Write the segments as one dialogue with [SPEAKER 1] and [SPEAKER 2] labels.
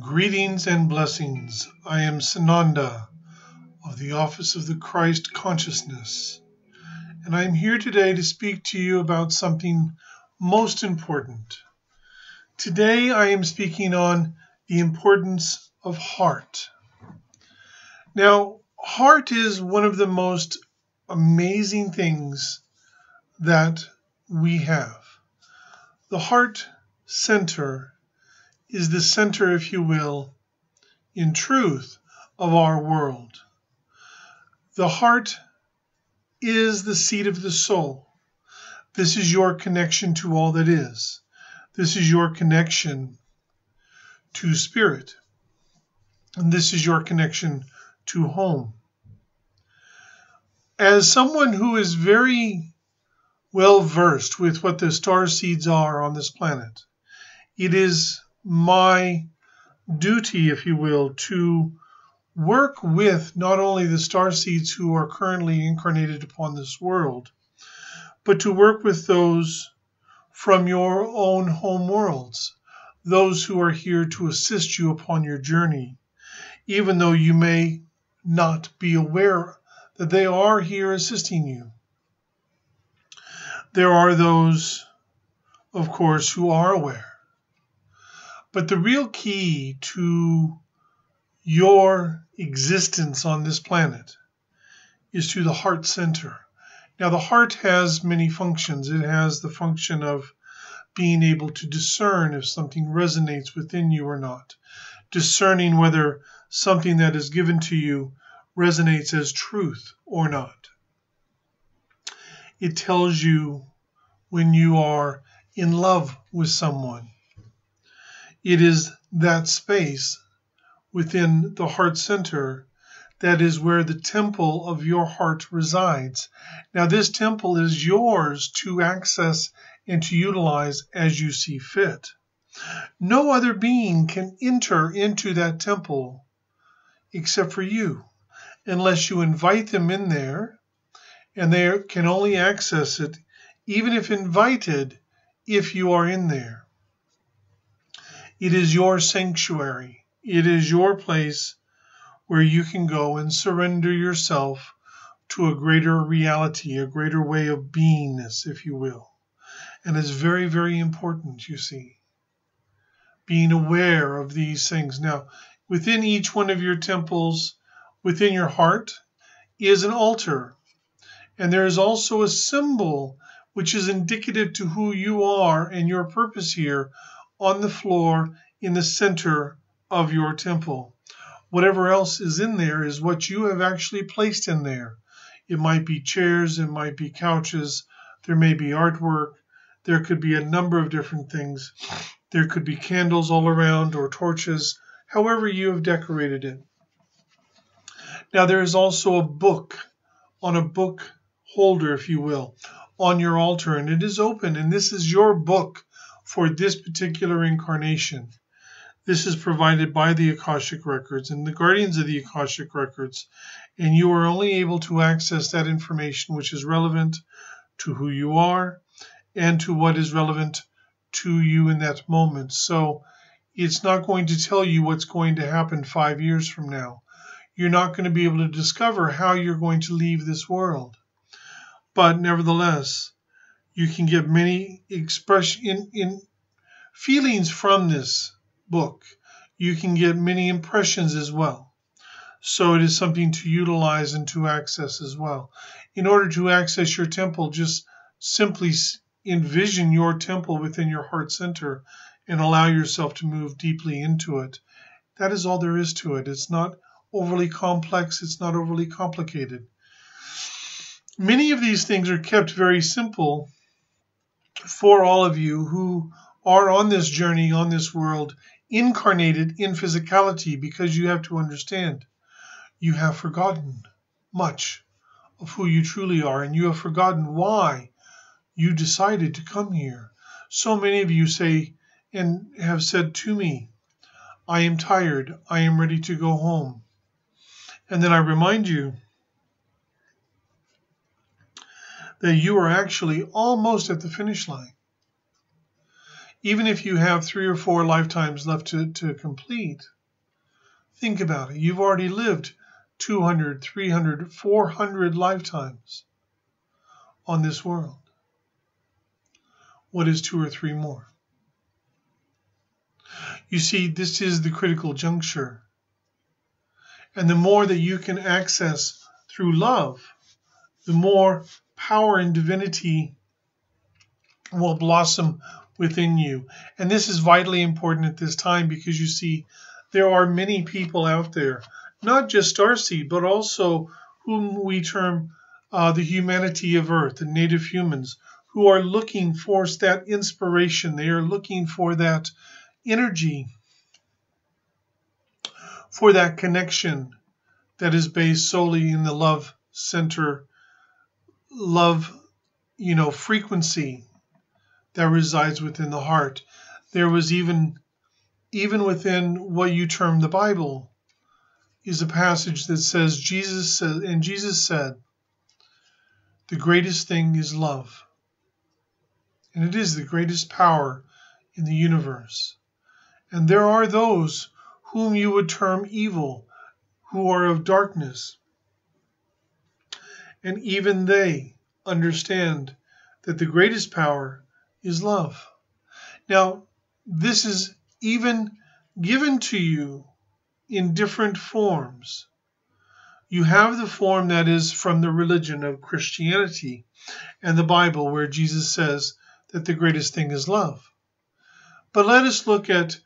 [SPEAKER 1] Greetings and blessings. I am Sananda of the Office of the Christ Consciousness, and I am here today to speak to you about something most important. Today I am speaking on the importance of heart. Now, heart is one of the most amazing things that we have. The heart center is the center, if you will, in truth, of our world. The heart is the seat of the soul. This is your connection to all that is. This is your connection to spirit. And this is your connection to home. As someone who is very well versed with what the star seeds are on this planet, it is my duty, if you will, to work with not only the star seeds who are currently incarnated upon this world, but to work with those from your own home worlds, those who are here to assist you upon your journey, even though you may not be aware that they are here assisting you. There are those, of course, who are aware. But the real key to your existence on this planet is to the heart center. Now, the heart has many functions. It has the function of being able to discern if something resonates within you or not, discerning whether something that is given to you resonates as truth or not. It tells you when you are in love with someone. It is that space within the heart center that is where the temple of your heart resides. Now, this temple is yours to access and to utilize as you see fit. No other being can enter into that temple except for you, unless you invite them in there, and they can only access it, even if invited, if you are in there. It is your sanctuary. It is your place where you can go and surrender yourself to a greater reality, a greater way of beingness, if you will. And it's very, very important, you see, being aware of these things. Now, within each one of your temples, within your heart, is an altar. And there is also a symbol which is indicative to who you are and your purpose here on the floor in the center of your temple. Whatever else is in there is what you have actually placed in there. It might be chairs, it might be couches, there may be artwork, there could be a number of different things. There could be candles all around or torches, however you have decorated it. Now there is also a book, on a book holder, if you will, on your altar, and it is open, and this is your book for this particular incarnation. This is provided by the Akashic Records and the guardians of the Akashic Records, and you are only able to access that information which is relevant to who you are and to what is relevant to you in that moment. So it's not going to tell you what's going to happen 5 years from now. You're not going to be able to discover how you're going to leave this world. But nevertheless, you can get many in feelings from this book. You can get many impressions as well. So it is something to utilize and to access as well. In order to access your temple, just simply envision your temple within your heart center and allow yourself to move deeply into it. That is all there is to it. It's not overly complex. It's not overly complicated. Many of these things are kept very simple for all of you who are on this journey, on this world, incarnated in physicality, because you have to understand, you have forgotten much of who you truly are, and you have forgotten why you decided to come here. So many of you say and have said to me, I am tired, I am ready to go home. And then I remind you that you are actually almost at the finish line. Even if you have 3 or 4 lifetimes left to complete, Think about it. You've already lived 200, 300, 400 lifetimes on this world. What is 2 or 3 more? You see, this is the critical juncture. And the more that you can access through love, the more power and divinity will blossom within you. And this is vitally important at this time because you see, there are many people out there, not just Starseed, but also whom we term the humanity of Earth, the native humans, who are looking for that inspiration. They are looking for that energy, for that connection that is based solely in the love center, love, frequency that resides within the heart. There was even within what you term the Bible is a passage that says, Jesus said, the greatest thing is love. And it is the greatest power in the universe. And there are those whom you would term evil, who are of darkness. And even they understand that the greatest power is love. Now, this is even given to you in different forms. You have the form that is from the religion of Christianity and the Bible, where Jesus says that the greatest thing is love. But let us look at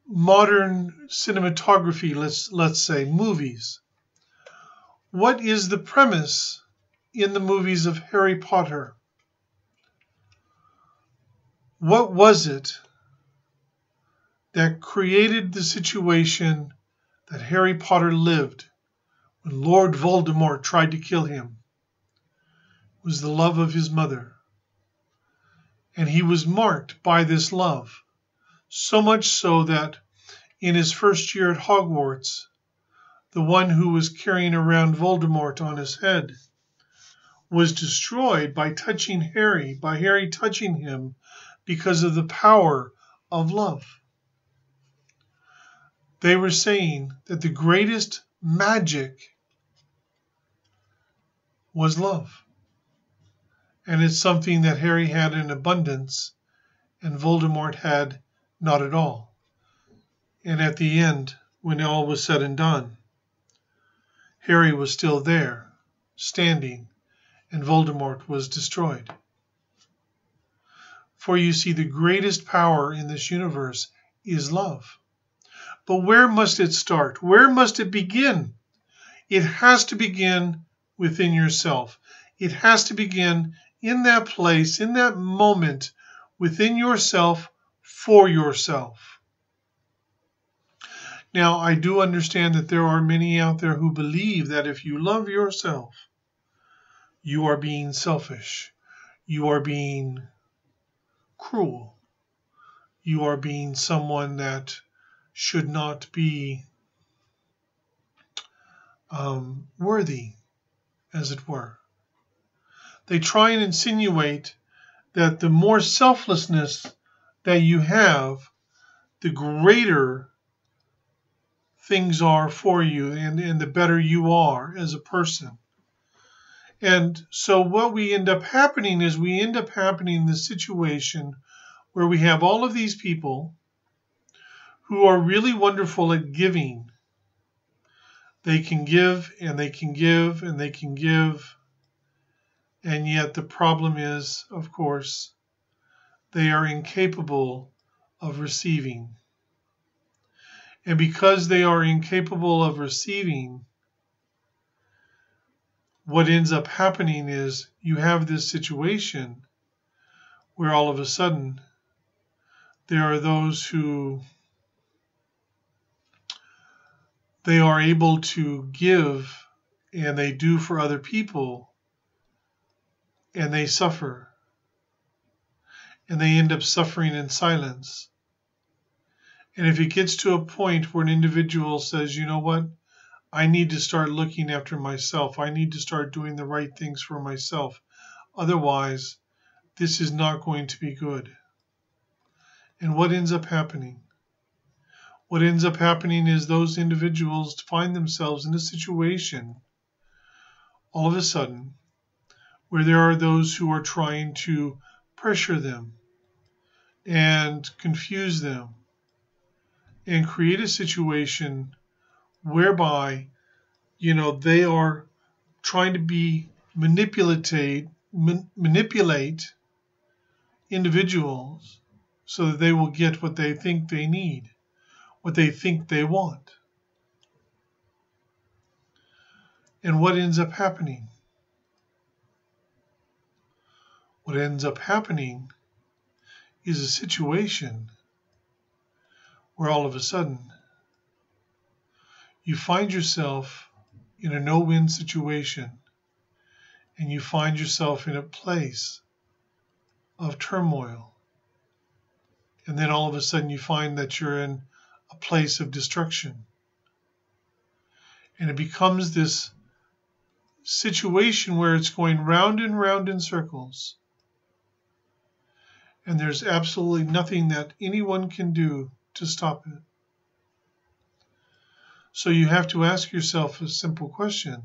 [SPEAKER 1] modern cinematography, let's say movies. What is the premise in the movies of Harry Potter? What was it that created the situation that Harry Potter lived when Lord Voldemort tried to kill him? It was the love of his mother. And he was marked by this love, so much so that in his first year at Hogwarts, the one who was carrying around Voldemort on his head was destroyed by Harry touching him because of the power of love. They were saying that the greatest magic was love. And it's something that Harry had in abundance and Voldemort had not at all. And at the end, when all was said and done, Harry was still there, standing, and Voldemort was destroyed. For you see, the greatest power in this universe is love. But where must it start? Where must it begin? It has to begin within yourself. It has to begin in that place, in that moment, within yourself, for yourself. Now, I do understand that there are many out there who believe that if you love yourself, you are being selfish. You are being cruel. You are being someone that should not be worthy, as it were. They try and insinuate that the more selflessness that you have, the greater things are for you and the better you are as a person. And so what we end up happening is we end up happening in the situation where we have all of these people who are really wonderful at giving. They can give and they can give and they can give. And yet the problem is, of course, they are incapable of receiving. And because they are incapable of receiving, what ends up happening is you have this situation where all of a sudden there are those who they are able to give and they do for other people and they suffer. And they end up suffering in silence. And if it gets to a point where an individual says, you know what, I need to start looking after myself. I need to start doing the right things for myself. Otherwise, this is not going to be good. And what ends up happening? What ends up happening is those individuals find themselves in a situation all of a sudden where there are those who are trying to pressure them and confuse them and create a situation whereby, they are trying to manipulate individuals so that they will get what they think they need, what they think they want. And what ends up happening? What ends up happening is a situation where all of a sudden you find yourself in a no-win situation, and you find yourself in a place of turmoil. And then all of a sudden you find that you're in a place of destruction. And it becomes this situation where it's going round and round in circles. And there's absolutely nothing that anyone can do to stop it. So you have to ask yourself a simple question.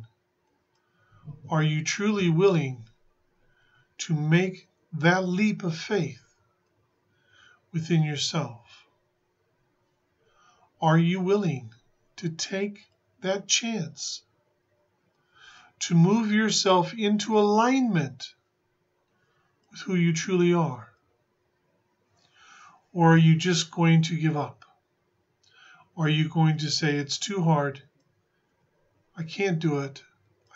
[SPEAKER 1] Are you truly willing to make that leap of faith within yourself? Are you willing to take that chance to move yourself into alignment with who you truly are? Or are you just going to give up? Are you going to say, it's too hard, I can't do it,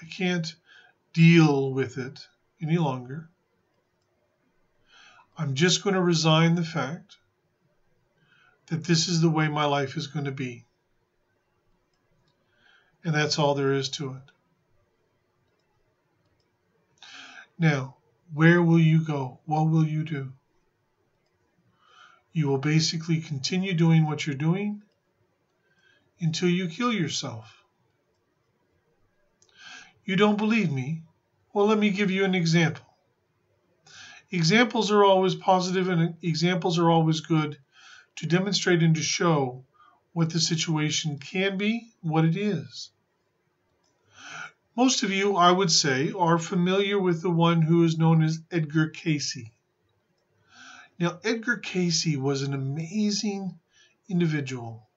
[SPEAKER 1] I can't deal with it any longer, I'm just going to resign the fact that this is the way my life is going to be. And that's all there is to it. Now, where will you go? What will you do? You will basically continue doing what you're doing until you kill yourself. You don't believe me? Well, let me give you an example. Examples are always positive and examples are always good to demonstrate and to show what the situation can be, what it is. Most of you, I would say, are familiar with the one who is known as Edgar Cayce. Now, Edgar Cayce was an amazing individual.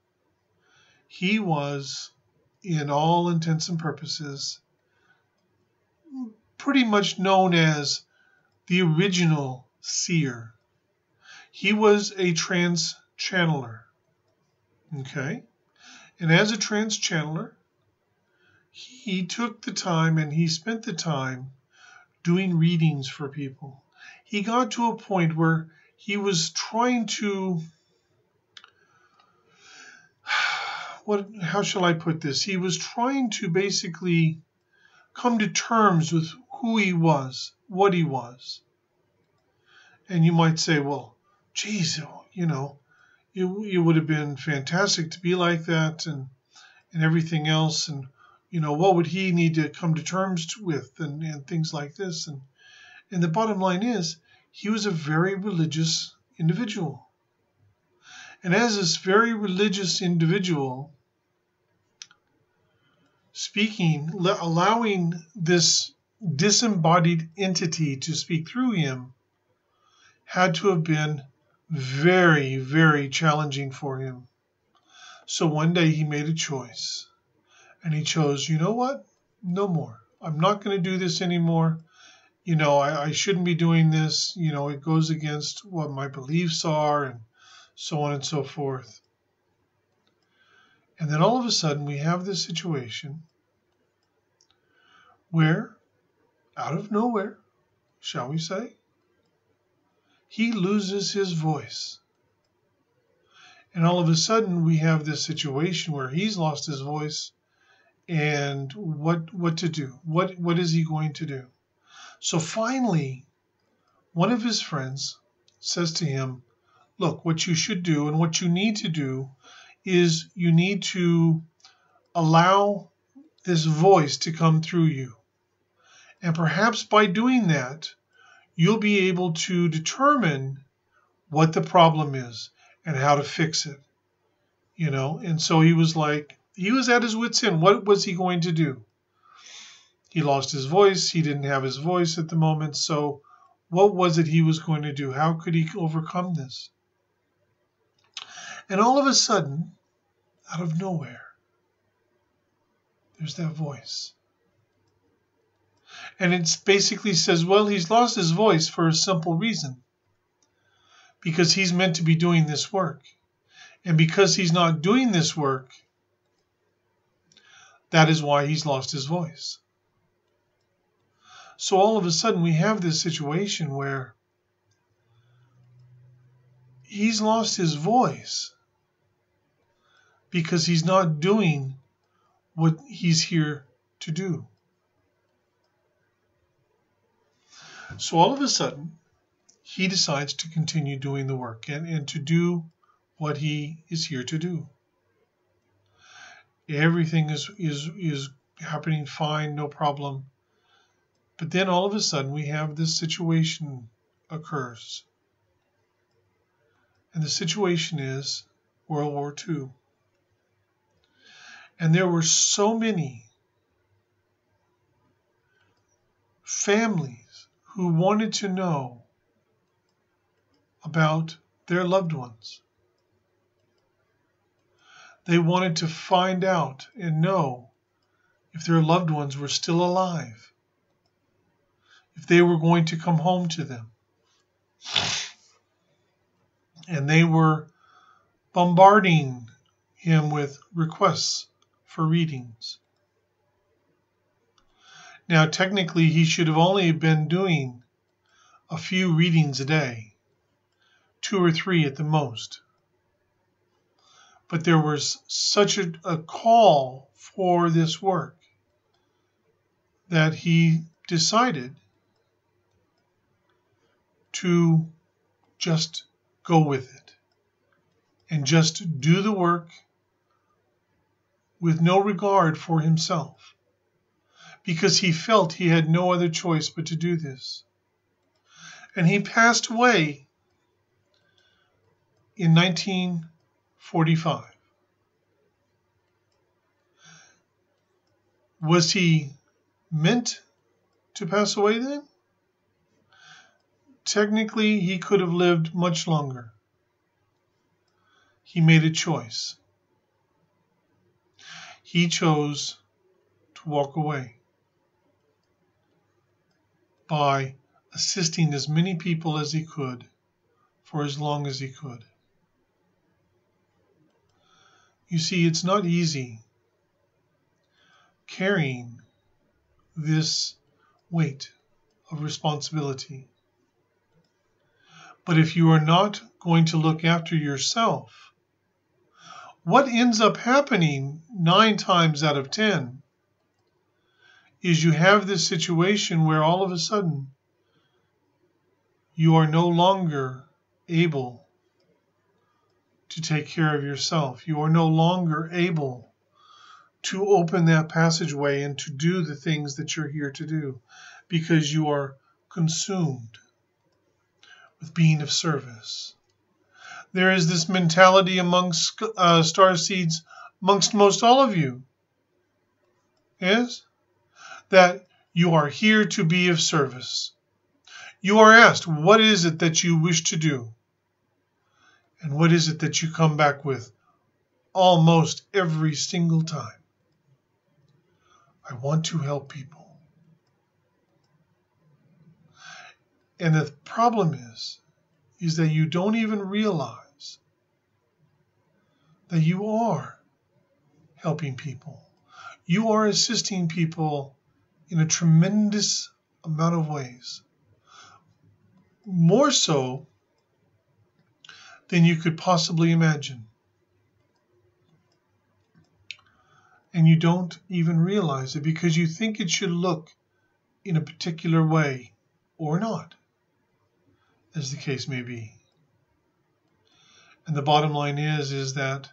[SPEAKER 1] He was, in all intents and purposes, pretty much known as the original seer. He was a trans-channeler. Okay? And as a trans-channeler, he took the time and he spent the time doing readings for people. He got to a point where he was trying to, how shall I put this? He was trying to basically come to terms with who he was, what he was. And you might say, well, geez, it would have been fantastic to be like that and everything else. And, what would he need to come to terms with and things like this. And the bottom line is, he was a very religious individual. And as this very religious individual, speaking, allowing this disembodied entity to speak through him, had to have been very, very challenging for him. So one day he made a choice. And he chose, you know what? No more. I'm not going to do this anymore. I shouldn't be doing this. It goes against what my beliefs are and so on and so forth. And then all of a sudden we have this situation where, out of nowhere, shall we say, he loses his voice. And all of a sudden we have this situation where he's lost his voice, and what to do? What is he going to do? So finally, one of his friends says to him, look, what you should do and what you need to do is you need to allow this voice to come through you. And perhaps by doing that, you'll be able to determine what the problem is and how to fix it. And so he was at his wit's end. What was he going to do? He lost his voice. He didn't have his voice at the moment. So what was it he was going to do? How could he overcome this? And all of a sudden, out of nowhere, there's that voice. And it basically says, well, he's lost his voice for a simple reason. Because he's meant to be doing this work. And because he's not doing this work, that is why he's lost his voice. So all of a sudden we have this situation where he's lost his voice because he's not doing what he's here to do. So all of a sudden, he decides to continue doing the work and to do what he is here to do. Everything is happening fine, no problem. But then all of a sudden, we have this situation occurs. And the situation is World War II. And there were so many families who wanted to know about their loved ones. They wanted to find out and know if their loved ones were still alive, if they were going to come home to them. And they were bombarding him with requests for readings. Now, technically, he should have only been doing a few readings a day, 2 or 3 at the most. But there was such a call for this work that he decided to just go with it and just do the work with no regard for himself, because he felt he had no other choice but to do this. And he passed away in 1945. Was he meant to pass away then? Technically, he could have lived much longer. He made a choice. He chose to walk away by assisting as many people as he could for as long as he could. You see, it's not easy carrying this weight of responsibility. But if you are not going to look after yourself, what ends up happening 9 times out of 10 is you have this situation where all of a sudden you are no longer able to take care of yourself. You are no longer able to open that passageway and to do the things that you're here to do, because you are consumed with being of service. There is this mentality amongst star seeds, amongst most all of you, yes, that you are here to be of service. You are asked, what is it that you wish to do? And what is it that you come back with almost every single time? I want to help people. And the problem is that you don't even realize that you are helping people. You are assisting people in a tremendous amount of ways. More so than you could possibly imagine. And you don't even realize it because you think it should look in a particular way or not, as the case may be. And the bottom line is that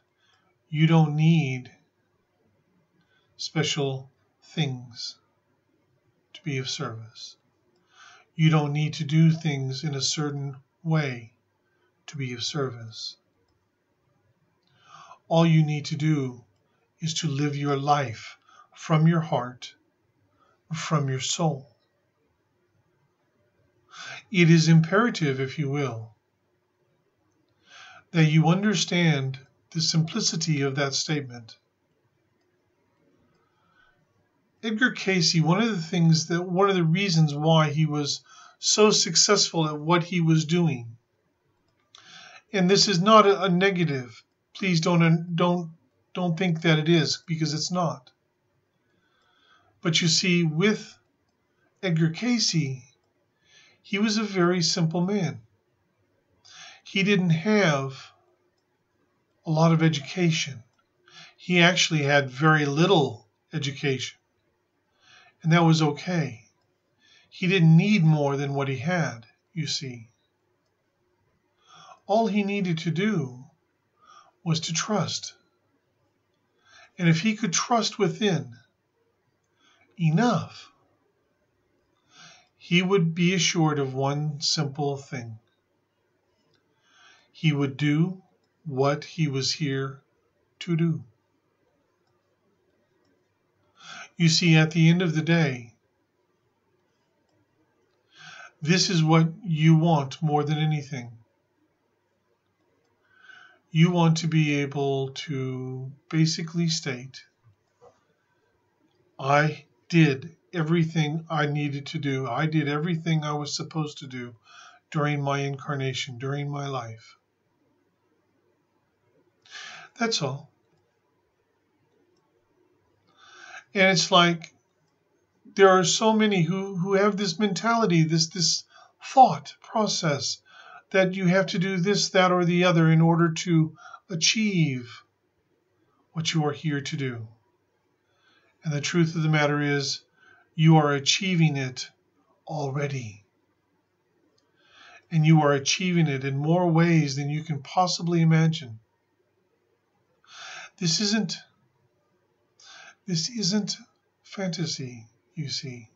[SPEAKER 1] you don't need special things to be of service. You don't need to do things in a certain way to be of service. All you need to do is to live your life from your heart, from your soul. It is imperative, if you will, that you understand the simplicity of that statement. Edgar Cayce, one of the reasons why he was so successful at what he was doing, and this is not a negative. Please don't think that it is, because it's not. But you see, with Edgar Cayce, he was a very simple man. He didn't have a lot of education. He actually had very little education, and that was okay. He didn't need more than what he had, you see. All he needed to do was to trust. And if he could trust within enough, he would be assured of one simple thing. He would do what he was here to do. You see, at the end of the day, this is what you want more than anything. You want to be able to basically state, I did everything I needed to do. I did everything I was supposed to do during my incarnation, during my life. That's all. And it's like there are so many who have this mentality, this thought process that you have to do this, that, or the other in order to achieve what you are here to do. And the truth of the matter is, you are achieving it already. And you are achieving it in more ways than you can possibly imagine. This isn't fantasy, you see.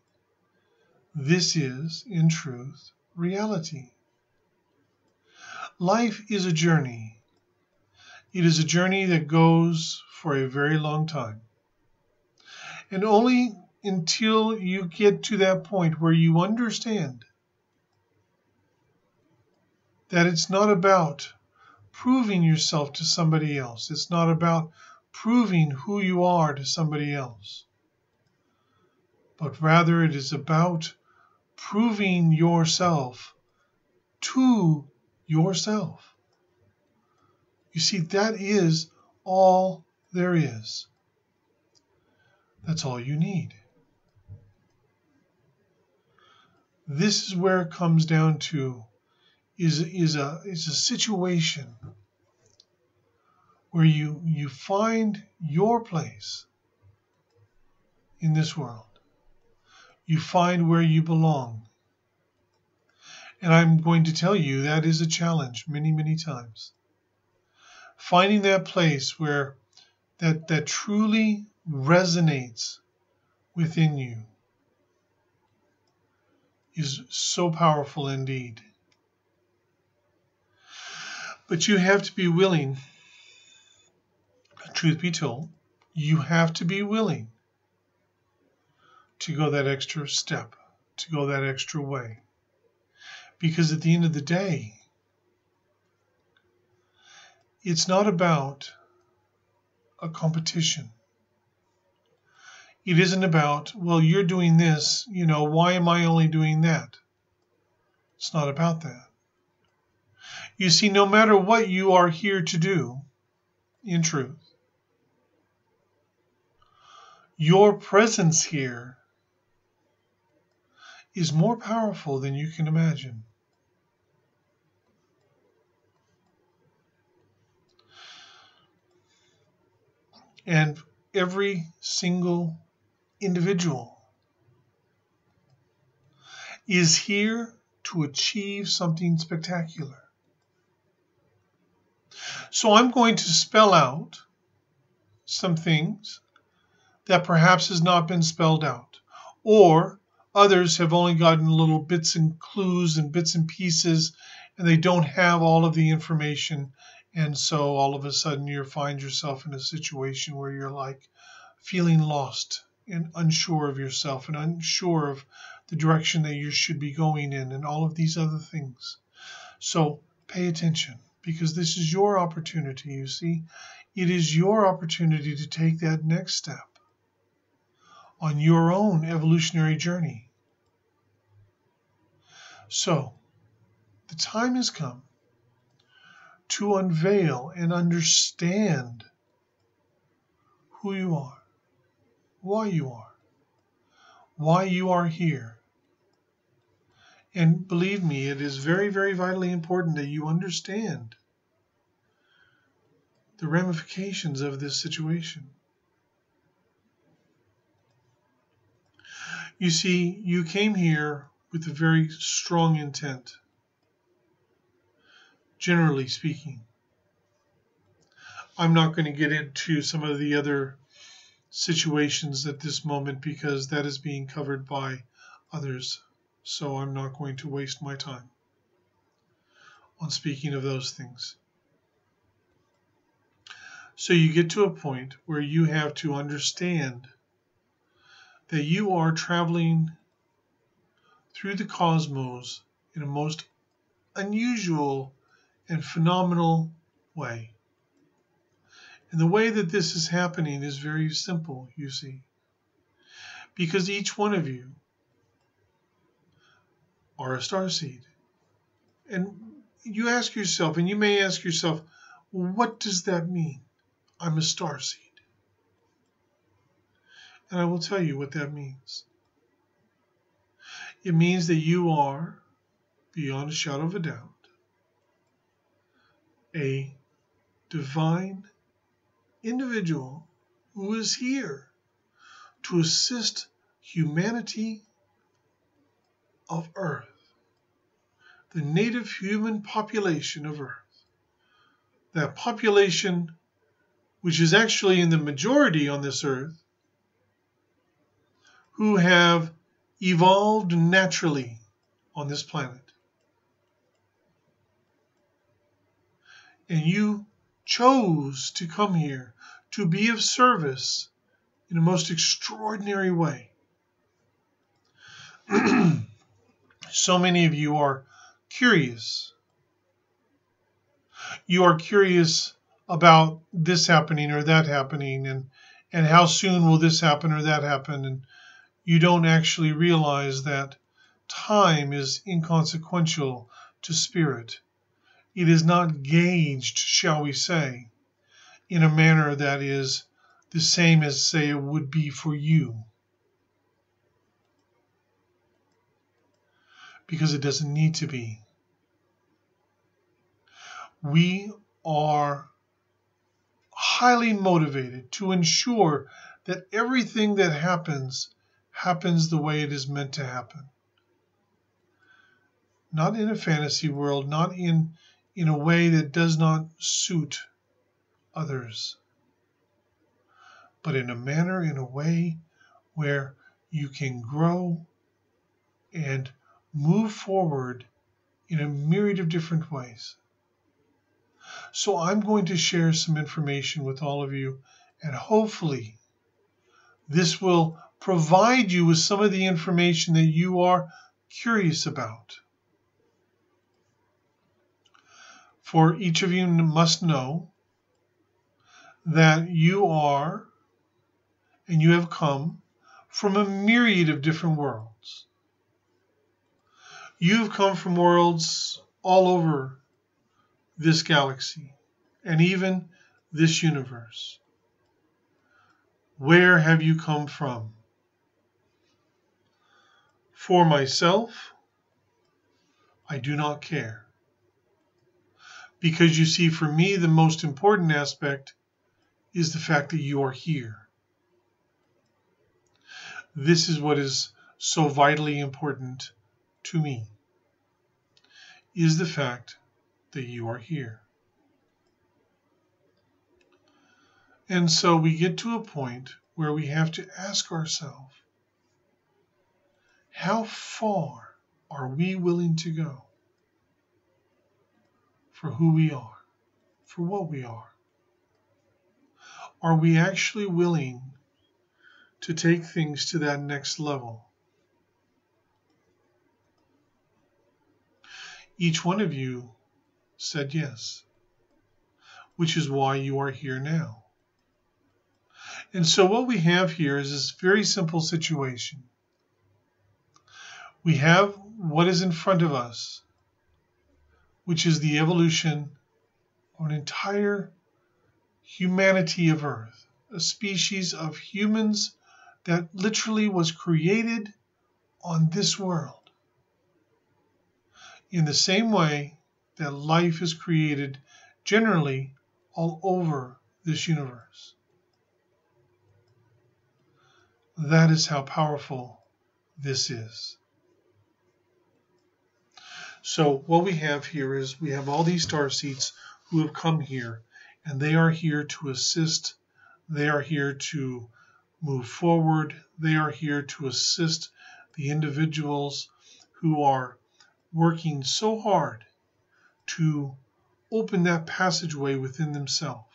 [SPEAKER 1] This is, in truth, reality. Life is a journey. It is a journey that goes for a very long time. And only until you get to that point where you understand that it's not about proving yourself to somebody else. It's not about proving who you are to somebody else. But rather it is about proving yourself to yourself. You see, that is all there is. That's all you need. This is where it comes down to is a situation where you find your place in this world. You find where you belong. And I'm going to tell you that is a challenge many, many times. Finding that place where that truly resonates within you is so powerful indeed. But you have to be willing, truth be told, you have to be willing to go that extra step, to go that extra way. Because at the end of the day, it's not about a competition. It isn't about, well, you're doing this, why am I only doing that? It's not about that. You see, no matter what you are here to do, in truth, your presence here is more powerful than you can imagine. And every single individual is here to achieve something spectacular. So I'm going to spell out some things that perhaps has not been spelled out, or others have only gotten little bits and clues and bits and pieces, and they don't have all of the information And so all of a sudden you find yourself in a situation where you're like feeling lost and unsure of yourself and unsure of the direction that you should be going in and all of these other things. So pay attention, because this is your opportunity, you see. It is your opportunity to take that next step on your own evolutionary journey. So the time has come to unveil and understand who you are, why you are here. And believe me, it is very, very vitally important that you understand the ramifications of this situation. You see, you came here with a very strong intent, generally speaking. I'm not going to get into some of the other situations at this moment because that is being covered by others. So I'm not going to waste my time on speaking of those things. So you get to a point where you have to understand that you are traveling through the cosmos in a most unusual and phenomenal way. And the way that this is happening is very simple, you see, because each one of you are a starseed. And you ask yourself, and you may ask yourself, what does that mean? I'm a starseed. And I will tell you what that means. It means that you are, beyond a shadow of a doubt, a divine individual who is here to assist humanity of Earth, the native human population of Earth. That population, which is actually in the majority on this Earth, who have evolved naturally on this planet. And you chose to come here to be of service in a most extraordinary way. So many of you are curious. You are curious about this happening or that happening, and how soon will this happen or that happen. And you don't actually realize that time is inconsequential to spirit. It is not gauged, shall we say, in a manner that is the same as, say, it would be for you. Because it doesn't need to be. We are highly motivated to ensure that everything that happens the way it is meant to happen. Not in a fantasy world, not in a way that does not suit others, but in a way where you can grow and move forward in a myriad of different ways. So I'm going to share some information with all of you, and hopefully this will provide you with some of the information that you are curious about. For each of you must know that you are and you have come from a myriad of different worlds. You've come from worlds all over this galaxy and even this universe. Where have you come from? For myself, I do not care. Because you see, for me, the most important aspect is the fact that you are here. This is what is so vitally important to me, is the fact that you are here. And so we get to a point where we have to ask ourselves, how far are we willing to go for who we are, for what we are? Are we actually willing to take things to that next level? Each one of you said yes, which is why you are here now. And so what we have here is this very simple situation. We have what is in front of us, which is the evolution of an entire humanity of Earth, a species of humans that literally was created on this world. In the same way that life is created generally all over this universe. That is how powerful this is. So what we have here is we have all these starseeds who have come here, and they are here to assist. They are here to move forward. They are here to assist the individuals who are working so hard to open that passageway within themselves.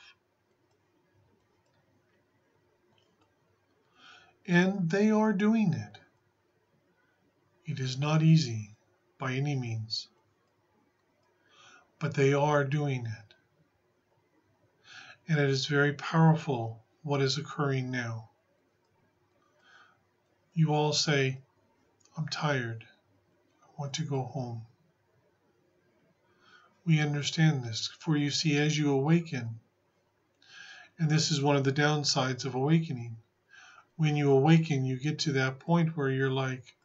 [SPEAKER 1] And they are doing it. It is not easy by any means, but they are doing it. And it is very powerful what is occurring now. You all say, I'm tired. I want to go home. We understand this, for you see, as you awaken, and this is one of the downsides of awakening, when you awaken, you get to that point where you're like,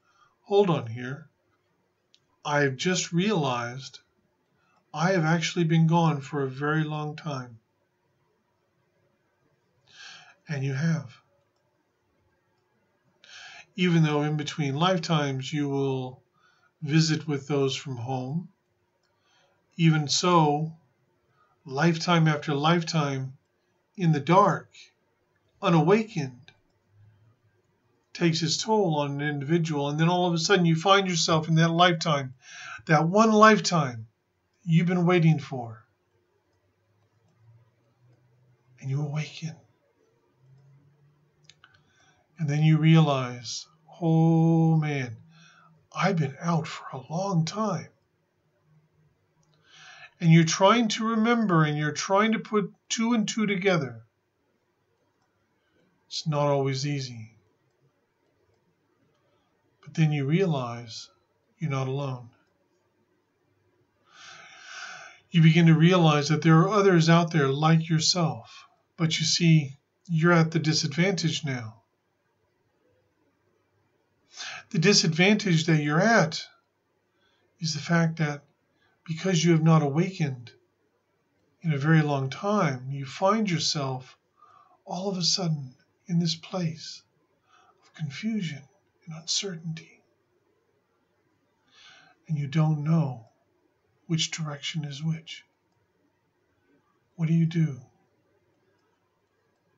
[SPEAKER 1] hold on here. I've just realized I have actually been gone for a very long time. And you have. Even though in between lifetimes you will visit with those from home, even so, lifetime after lifetime in the dark, unawakened, takes its toll on an individual, and then all of a sudden you find yourself in that lifetime, that one lifetime you've been waiting for, and you awaken. And then you realize, oh man, I've been out for a long time. And you're trying to remember, and you're trying to put two and two together. It's not always easy. But then you realize you're not alone. You begin to realize that there are others out there like yourself. But you see, you're at the disadvantage now. The disadvantage that you're at is the fact that because you have not awakened in a very long time, you find yourself all of a sudden in this place of confusion and uncertainty. And you don't know which direction is which. What do you do?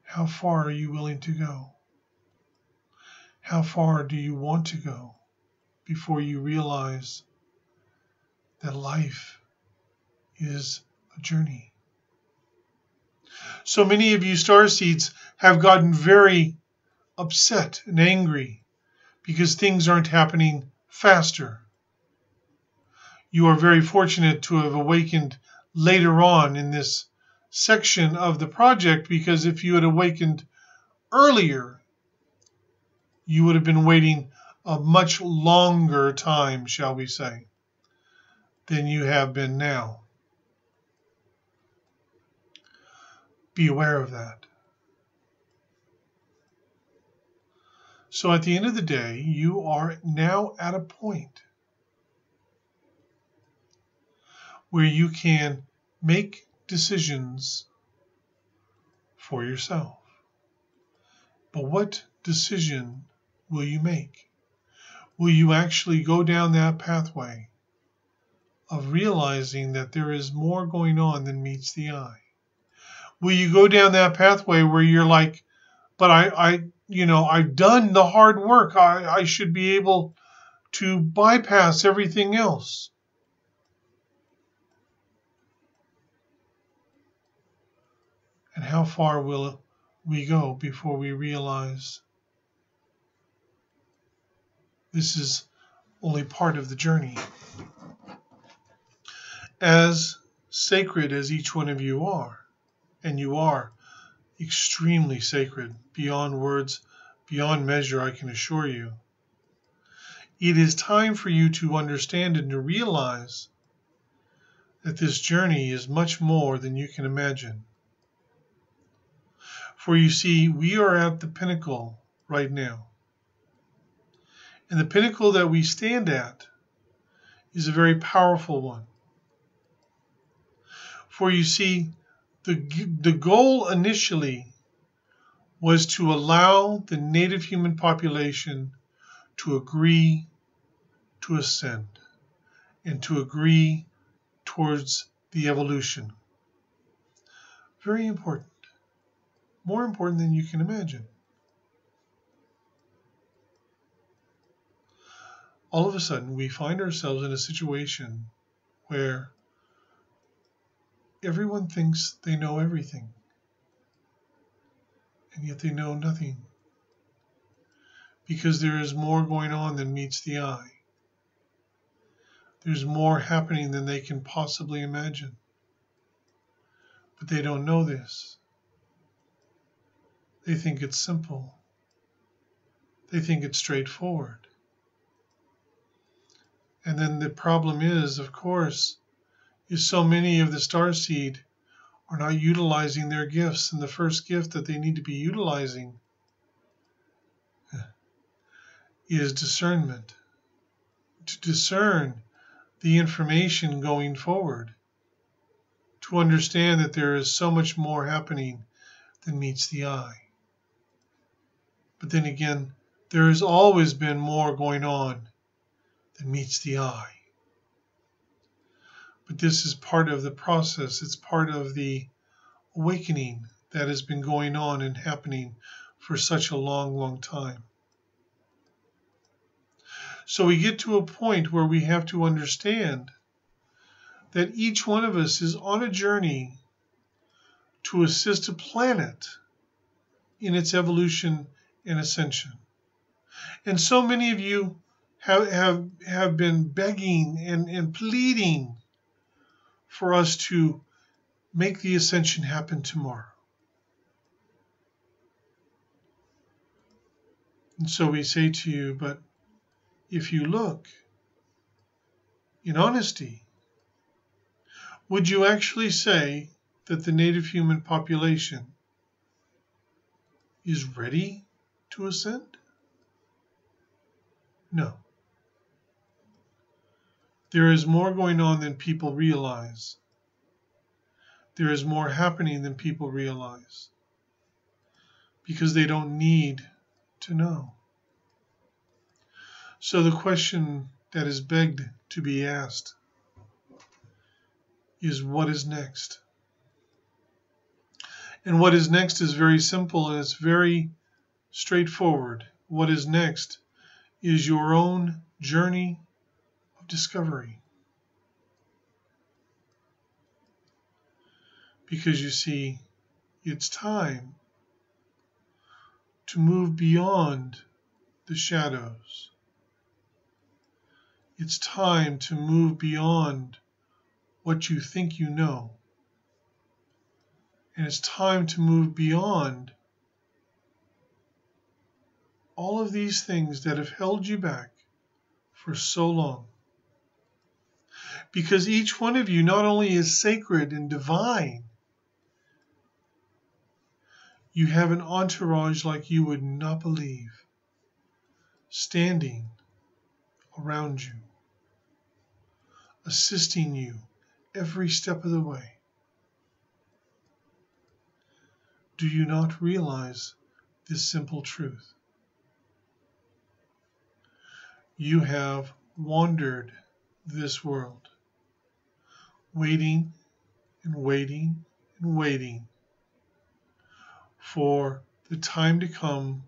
[SPEAKER 1] How far are you willing to go? How far do you want to go before you realize that life is a journey? So many of you starseeds have gotten very upset and angry because things aren't happening faster. You are very fortunate to have awakened later on in this section of the project, because if you had awakened earlier, you would have been waiting a much longer time, shall we say, than you have been now. Be aware of that. So at the end of the day, you are now at a point where you can make decisions for yourself. But what decision will you make? Will you actually go down that pathway of realizing that there is more going on than meets the eye? Will you go down that pathway where you're like, but I've done the hard work. I should be able to bypass everything else. And how far will we go before we realize this is only part of the journey? As sacred as each one of you are, and you are extremely sacred, beyond words, beyond measure, I can assure you, it is time for you to understand and to realize that this journey is much more than you can imagine. For you see, we are at the pinnacle right now. And the pinnacle that we stand at is a very powerful one. For you see, the goal initially was to allow the native human population to agree to ascend and to agree towards the evolution. Very important. More important than you can imagine. All of a sudden, we find ourselves in a situation where everyone thinks they know everything, and yet they know nothing, because there is more going on than meets the eye. There's more happening than they can possibly imagine. But they don't know this. They think it's simple. They think it's straightforward. And then the problem is, of course, is so many of the starseed are not utilizing their gifts. And the first gift that they need to be utilizing is discernment. To discern the information going forward. To understand that there is so much more happening than meets the eye. But then again, there has always been more going on than meets the eye. But this is part of the process. It's part of the awakening that has been going on and happening for such a long, long time. So we get to a point where we have to understand that each one of us is on a journey to assist a planet in its evolution and ascension. And so many of you have been begging and pleading for us to make the ascension happen tomorrow. And so we say to you, but if you look in honesty, would you actually say that the native human population is ready to ascend? No. There is more going on than people realize. There is more happening than people realize. Because they don't need to know. So the question that is begged to be asked is, what is next? And what is next is very simple and it's very straightforward. What is next is your own journey of discovery. Because you see, it's time to move beyond the shadows. It's time to move beyond what you think you know. And it's time to move beyond all of these things that have held you back for so long. Because each one of you not only is sacred and divine, you have an entourage like you would not believe, standing around you, assisting you every step of the way. Do you not realize this simple truth? You have wandered this world, waiting and waiting and waiting for the time to come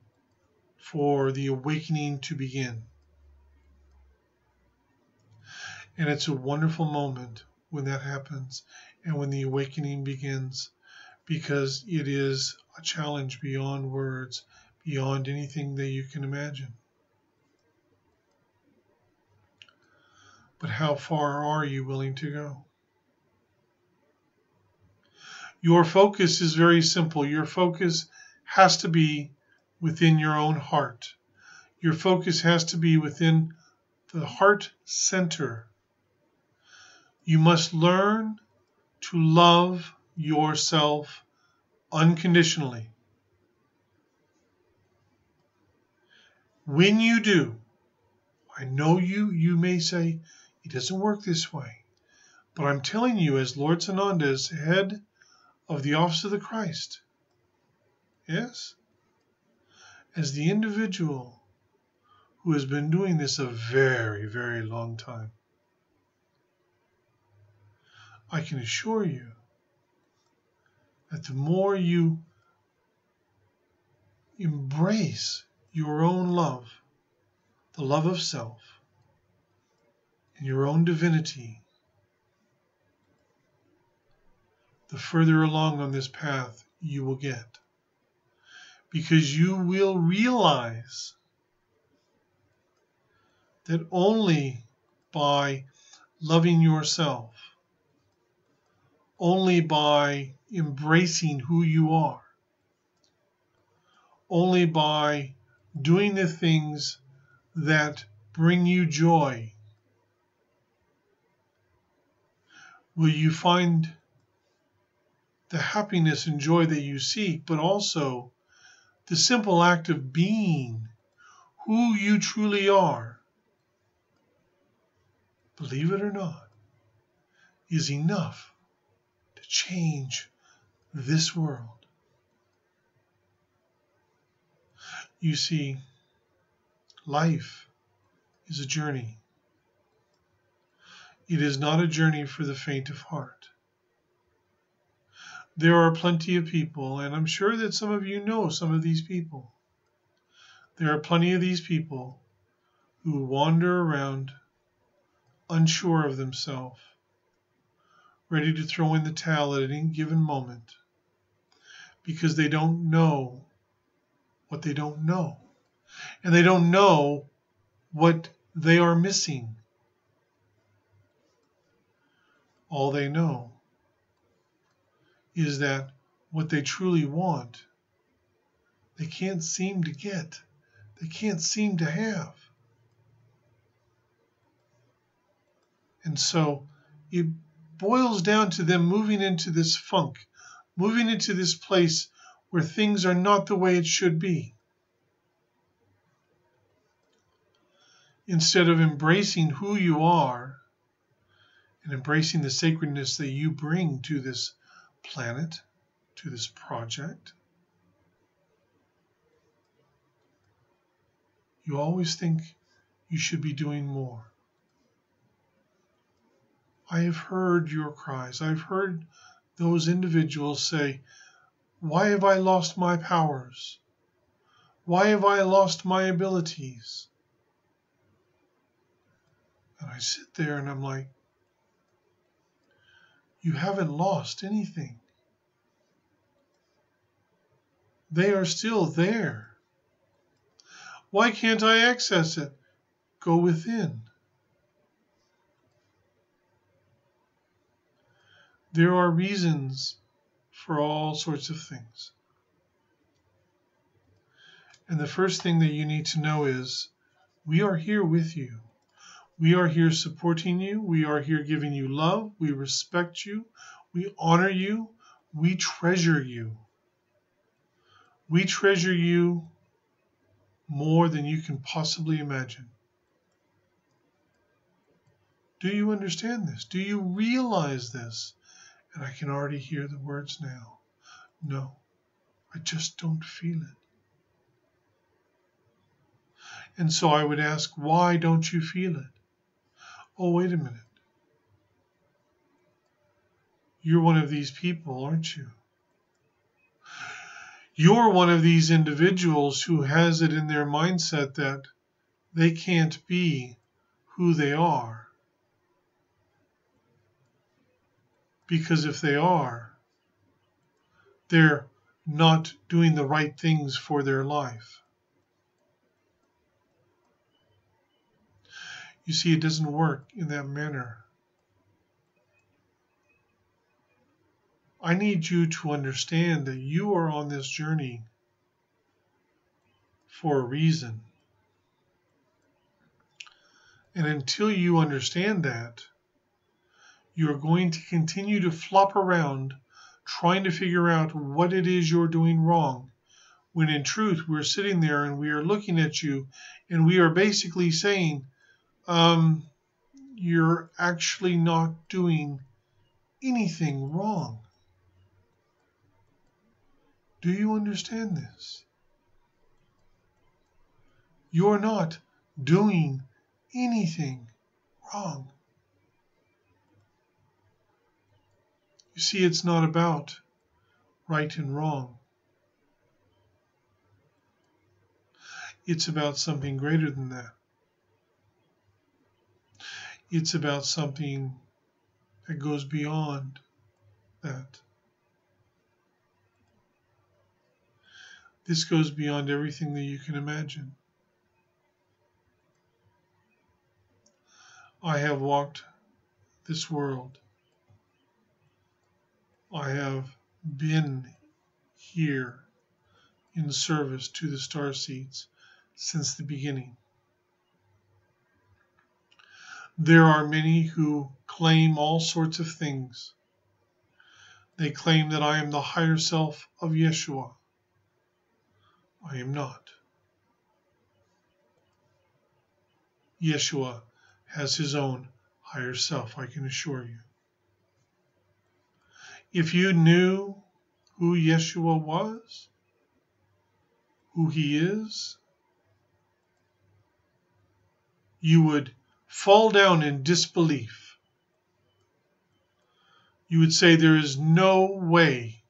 [SPEAKER 1] for the awakening to begin. And it's a wonderful moment when that happens and when the awakening begins, because it is a challenge beyond words, beyond anything that you can imagine. But how far are you willing to go? Your focus is very simple. Your focus has to be within your own heart. Your focus has to be within the heart center. You must learn to love yourself unconditionally. When you do, I know you may say, it doesn't work this way. But I'm telling you, as Lord Sananda is head of the Office of the Christ, yes, as the individual who has been doing this a very, very long time, I can assure you that the more you embrace your own love, the love of self, and your own divinity, the further along on this path you will get. Because you will realize that only by loving yourself, only by embracing who you are, only by doing the things that bring you joy, will you find the happiness and joy that you seek, but also the simple act of being who you truly are, believe it or not, is enough to change this world. You see, life is a journey. It is not a journey for the faint of heart. There are plenty of people, and I'm sure that some of you know some of these people. There are plenty of these people who wander around unsure of themselves, ready to throw in the towel at any given moment because they don't know what they don't know. And they don't know what they are missing. All they know is that what they truly want, they can't seem to get. They can't seem to have. And so it boils down to them moving into this funk, moving into this place where things are not the way it should be. Instead of embracing who you are and embracing the sacredness that you bring to this planet, to this project, you always think you should be doing more. I have heard your cries. I've heard those individuals say, why have I lost my powers? Why have I lost my abilities? And I sit there and I'm like, you haven't lost anything. They are still there. Why can't I access it? Go within. There are reasons for all sorts of things. And the first thing that you need to know is we are here with you. We are here supporting you. We are here giving you love. We respect you. We honor you. We treasure you. We treasure you more than you can possibly imagine. Do you understand this? Do you realize this? And I can already hear the words now. No, I just don't feel it. And so I would ask, why don't you feel it? Oh, wait a minute. You're one of these people, aren't you? You're one of these individuals who has it in their mindset that they can't be who they are. Because if they are, they're not doing the right things for their life. You see, it doesn't work in that manner. I need you to understand that you are on this journey for a reason. And until you understand that, you're going to continue to flop around trying to figure out what it is you're doing wrong, when in truth we're sitting there and we are looking at you and we are basically saying, you're actually not doing anything wrong. Do you understand this? You're not doing anything wrong. You see, it's not about right and wrong. It's about something greater than that. It's about something that goes beyond that. This goes beyond everything that you can imagine. I have walked this world. I have been here in service to the starseeds since the beginning. There are many who claim all sorts of things. They claim that I am the higher self of Yeshua. I am not. Yeshua has his own higher self, I can assure you. If you knew who Yeshua was, who he is, you would fall down in disbelief. You would say, there is no way.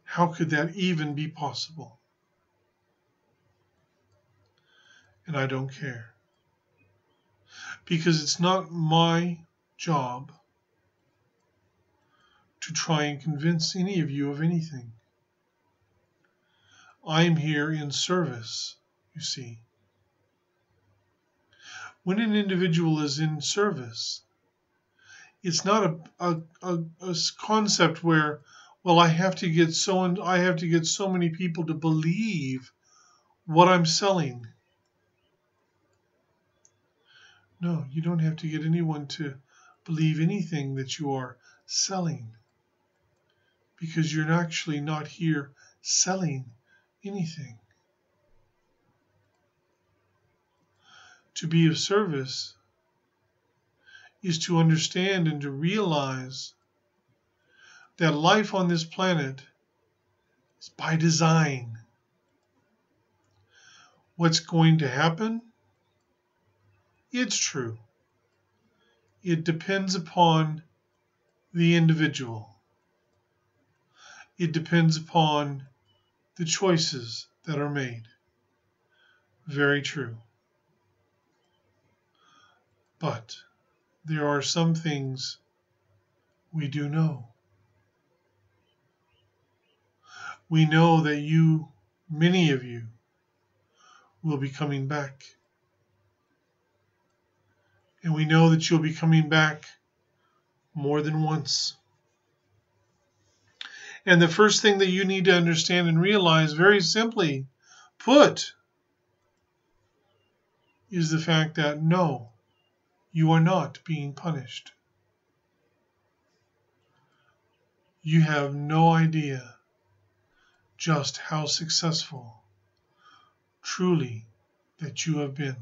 [SPEAKER 1] How could that even be possible? And I don't care. Because it's not my job to try and convince any of you of anything. I'm here in service, you see. When an individual is in service, it's not a concept where, well, I have to get so many people to believe what I'm selling. No, you don't have to get anyone to believe anything that you are selling, because you're actually not here selling anything. To be of service is to understand and to realize that life on this planet is by design. What's going to happen? It's true. It depends upon the individual. It depends upon the choices that are made. Very true. But there are some things we do know. We know that many of you, will be coming back. And we know that you'll be coming back more than once. And the first thing that you need to understand and realize, very simply put, is the fact that no, you are not being punished. You have no idea just how successful truly that you have been.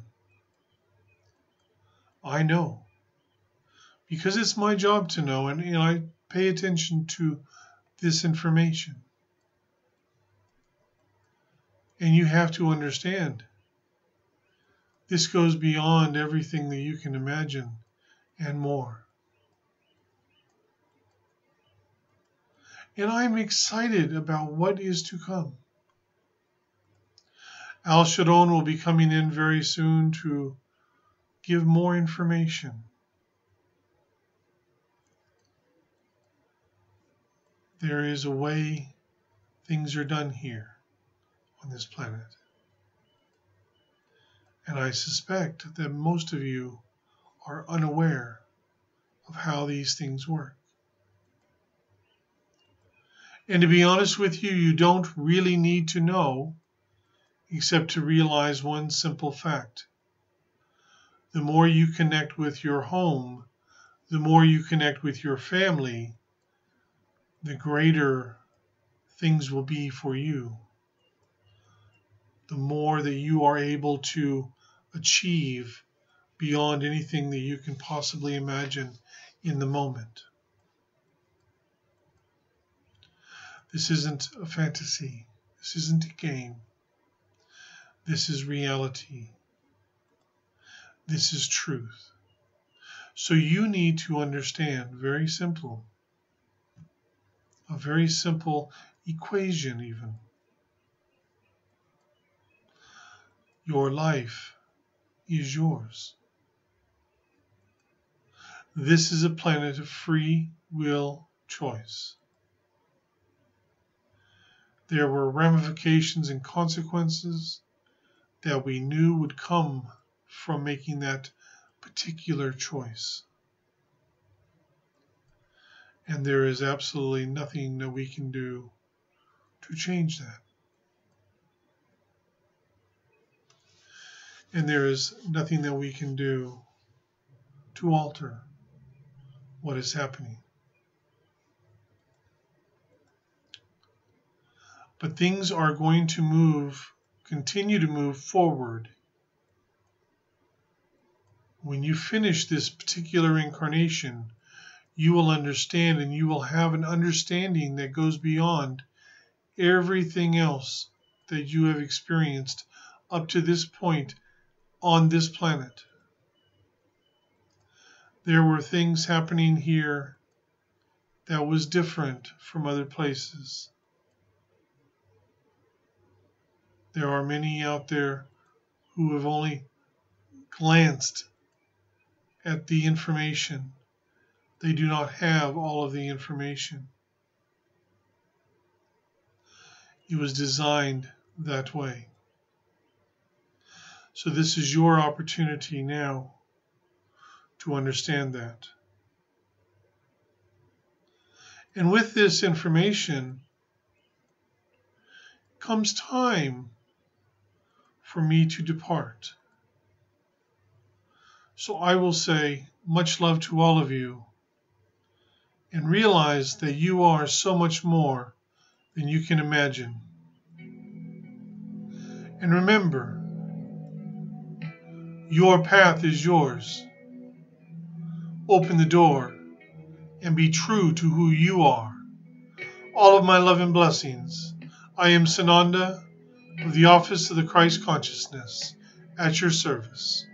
[SPEAKER 1] I know, because it's my job to know, and I pay attention to this information. And you have to understand, this goes beyond everything that you can imagine and more. And I'm excited about what is to come. Al Sharon will be coming in very soon to give more information. There is a way things are done here on this planet. And I suspect that most of you are unaware of how these things work. And to be honest with you, you don't really need to know, except to realize one simple fact. The more you connect with your home, the more you connect with your family, the greater things will be for you. The more that you are able to achieve beyond anything that you can possibly imagine in the moment. This isn't a fantasy. This isn't a game. This is reality. This is truth. So you need to understand, very simple, a very simple equation even. Your life is yours. This is a planet of free will choice. There were ramifications and consequences that we knew would come from making that particular choice. And there is absolutely nothing that we can do to change that. And there is nothing that we can do to alter what is happening. But things are going to continue to move forward. When you finish this particular incarnation, you will understand, and you will have an understanding that goes beyond everything else that you have experienced up to this point on this planet. There were things happening here that was different from other places. There are many out there who have only glanced at the information. They do not have all of the information. It was designed that way. So this is your opportunity now to understand that. And with this information comes time for me to depart. So I will say much love to all of you, and realize that you are so much more than you can imagine. And remember, your path is yours. Open the door and be true to who you are. All of my love and blessings. I am Sananda of the Office of the Christ Consciousness, at your service.